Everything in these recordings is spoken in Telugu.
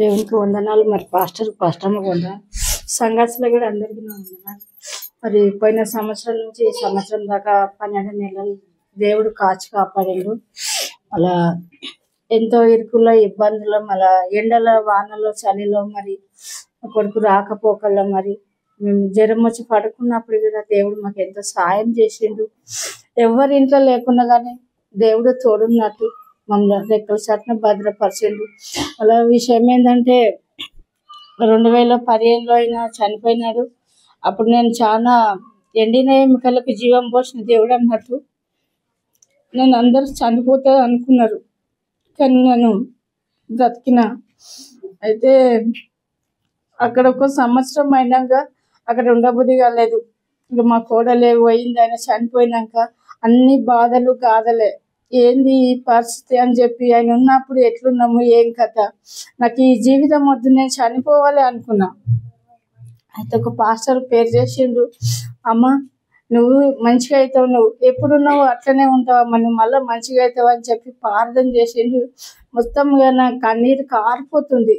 దేవునికి వందనాలు. మరి పాస్టర్లకు వందనాలు. సంఘాసులో కూడా అందరికీ నా వందనాలు. మరి పోయిన సంవత్సరం నుంచి ఈ సంవత్సరం దాకా 12 నెలలు దేవుడు కాచి కాపాడిండు. అలా ఎంతో ఇరుకుల్లో ఇబ్బందుల్లో మళ్ళా ఎండలో వానలో చలిలో మరి కొడుకు రాకపోకల్లో మరి మేము జ్వరం వచ్చి పడుకున్నప్పుడు కూడా దేవుడు మాకు ఎంతో సాయం చేసిండు. ఎవరి ఇంట్లో లేకున్నా కానీ దేవుడు తోడున్నట్టు మమ్మల్ని రెక్కల చాటున భద్రపరిచిండు. అలా విషయం ఏంటంటే 2015లో అయినా చనిపోయినాడు. అప్పుడు నేను చాలా ఎండిన ఎముకలకు జీవం పోసిన దేవుడు అన్నట్టు నేను అందరూ చనిపోతే అనుకున్నారు, కానీ నేను బ్రతికిన. అయితే అక్కడ ఒక సంవత్సరం అయినాక అక్కడ ఉండబుద్ధి కాలేదు. ఇక మా కోడలే పోయింది, ఆయన చనిపోయినాక అన్ని బాధలు గాథలే. ఏంది ఈ పరిస్థితి అని చెప్పి ఆయన ఉన్నప్పుడు ఎట్లున్నాము ఏం కథ, నాకు ఈ జీవితం వద్దు, నేను చనిపోవాలి అనుకున్నా. అయితే ఒక పాస్టర్ పేరు చేసిండు, అమ్మ నువ్వు మంచిగా అవుతావు, నువ్వు ఎప్పుడున్నావు అట్లనే ఉంటావమ్మా, నువ్వు మళ్ళీ మంచిగా అవుతావు అని చెప్పి ప్రార్థన చేసిండు. మొత్తం నా కన్నీరు కారిపోతుంది.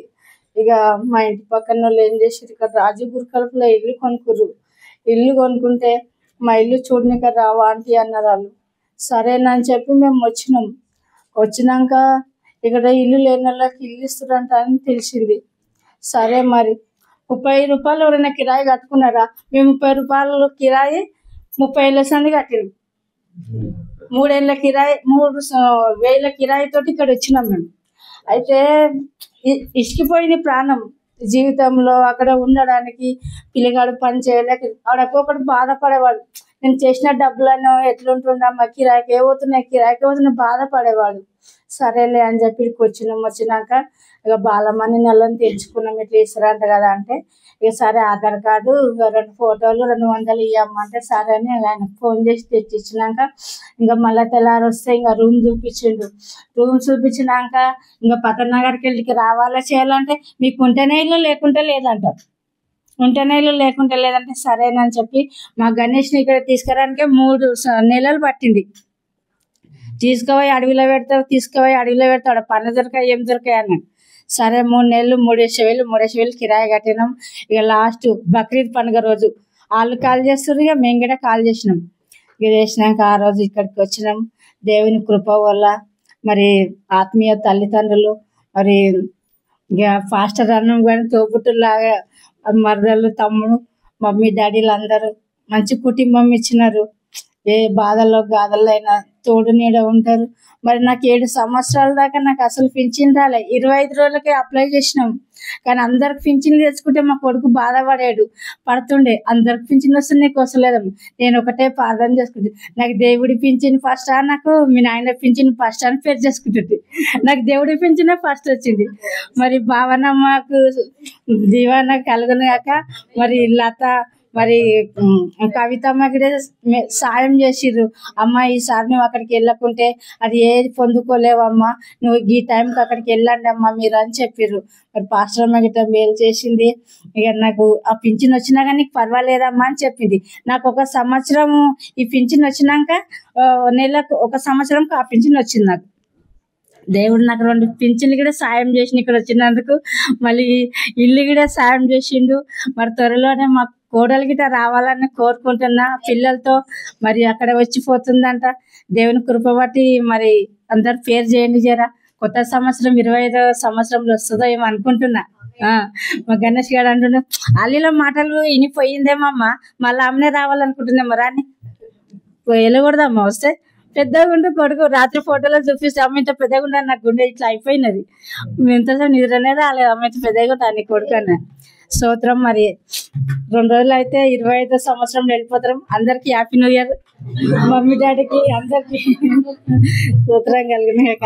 ఇక మా ఇంటి పక్కన వాళ్ళు ఏం చేసారు, ఇక్కడ రాజీపూర్ కలుపులో ఇల్లు కొనుక్కుర్రు. ఇల్లు కొనుక్కుంటే మా ఇల్లు చూడనిక రావా ఆంటీ అన్నారు వాళ్ళు. సరేనని చెప్పి మేము వచ్చినాక ఇక్కడ ఇల్లు లేని వాళ్ళకి ఇల్లు ఇస్తారంట అని తెలిసింది. సరే మరి 30 రూపాయలు ఎవరైనా కిరాయి కట్టుకున్నారా? మేము 30 రూపాయలు కిరాయి 30 ఏళ్ళ సంది కట్టినాం. 3 ఏళ్ళ కిరాయి 3,000 కిరాయితోటి ఇక్కడ వచ్చినాం మేము. అయితే ఇసుకిపోయింది ప్రాణం జీవితంలో. అక్కడ ఉండడానికి పిల్లగాడు పని చేయలేక ఆడొక్కొక్కడు బాధపడేవాడు. నేను చేసిన డబ్బులను ఎట్లుంటుండమ్మా, కిరాయికి పోతున్నాయి బాధపడేవాడు. సరేలే అని చెప్పి వచ్చినాక ఇక బాలమని నెలని తెచ్చుకున్నాం. ఇట్లా ఇస్తారంట కదా అంటే ఇక సరే ఆధార్ కార్డు 2 ఫోటోలు 200 ఇవ్వమంటే సరే అని ఆయనకు ఫోన్ చేసి తెచ్చిచ్చినాక ఇంకా మళ్ళీ తెల్లారి వస్తే ఇంకా రూమ్ చూపించిండు. రూమ్ చూపించినాక ఇంకా పతనగర్కి వెళ్ళి రావాలా చేయాలంటే మీకు ఉంటేనే ఇల్లు లేకుంటే లేదంటారు. ఉంటేనే ఇల్లు లేకుంటే లేదంటే సరేనని చెప్పి మా గణేష్ని ఇక్కడ తీసుకురానికే 3 నెలలు పట్టింది. తీసుకుపోయి అడవిలో పెడతాడు పన్ను దొరకాయి ఏం దొరకాయి అన్నాడు. సరే 3 నెలలు 3,000 కిరాయి కట్టినాం. ఇక లాస్ట్ బక్రీద్ పండుగ రోజు వాళ్ళు కాల్ చేస్తారు, ఇక మేము కూడా కాల్ చేసినాం. ఇక చేసినాక ఆ రోజు ఇక్కడికి వచ్చినాం. దేవుని కృప వల్ల మరి ఆత్మీయ తల్లిదండ్రులు మరి ఇక ఫాస్టర్ అన్నం కానీ తోబుట్టులాగా మరదలు తమ్ముడు మమ్మీ డాడీలు అందరూ మంచి కుటుంబం ఇచ్చినారు. ఏ బాధల్లో గాథల్లో అయినా తోడు నీడ ఉంటారు. మరి నాకు 7 సంవత్సరాల దాకా నాకు అసలు పింఛన్ రాలే. 25 రోజులకే అప్లై చేసినాం, కానీ అందరికి పింఛన్లు తెచ్చుకుంటే మా కొడుకు పడుతుండే. అందరికి పింఛన్ వస్తుంది, నీకు వస్తలేదమ్మా. నేను ఒకటే ప్రార్థన చేసుకుంటే నాకు దేవుడి పింఛన్ ఫస్ట్, నాకు మీ నాయన పింఛన్ ఫస్ట్ అని పేరు చేసుకుంటుంది. నాకు దేవుడి పింఛనే ఫస్ట్ వచ్చింది. మరి భావనమ్మకు దీవెన కలుగునాక మరి లత మరి కవితమ్మ కూడా సాయం చేసిర్రు. అమ్మ ఈసారి నువ్వు అక్కడికి వెళ్ళకుంటే అది ఏది పొందుకోలేవమ్మా, నువ్వు ఈ టైంకి అక్కడికి వెళ్ళండి అమ్మ మీరు అని చెప్పిర్రు. మరి పాస్టర్ అమ్మ గిట్ట మేలు చేసింది. ఇక నాకు ఆ పింఛన్ వచ్చినా కానీ నీకు పర్వాలేదమ్మా అని చెప్పింది. నాకు 1 సంవత్సరం ఈ పింఛన్ వచ్చినాక నెలకు 1 సంవత్సరంకి ఆ పింఛన్ వచ్చింది. నాకు దేవుడు నాకు 2 పింఛన్లు కూడా సాయం చేసిండు. ఇక్కడ వచ్చినందుకు మళ్ళీ ఇల్లు కూడా సాయం చేసిండు. మరి త్వరలోనే మా కోడలు గిట్ట రావాలని కోరుకుంటున్నా పిల్లలతో. మరి అక్కడ వచ్చిపోతుందంట. దేవుని కృప బట్టి మరి అందరు పేరు చేయండి జరా. కొత్త సంవత్సరం 25వ సంవత్సరంలో వస్తుందో ఏమో అనుకుంటున్నా. మా గణేష్ గారు అంటున్నా అల్లిలో మాటలు ఇనిపోయిందేమమ్మా, మళ్ళీ ఆమెనే రావాలనుకుంటుందేమో రాని వెళ్ళకూడదమ్మా. వస్తే పెద్దగా ఉంటూ కొడుకు రాత్రి ఫోటోలో చూపిస్తే అమ్మ ఇంత పెద్దగా ఉండాలి, నాకు గుండె ఇట్లా అయిపోయినది. ఎంతసేపు నిద్రనే రాలేదు, అమ్మ ఇంత పెద్దగా ఉంటాను కొడుకు అన్న స్తోత్రం. మరి 2 రోజులు అయితే 25వ సంవత్సరంలో వెళ్ళిపోతాం. అందరికి హ్యాపీ న్యూ ఇయర్. మమ్మీ డాడీకి అందరికి స్తోత్రం కలిగినాక.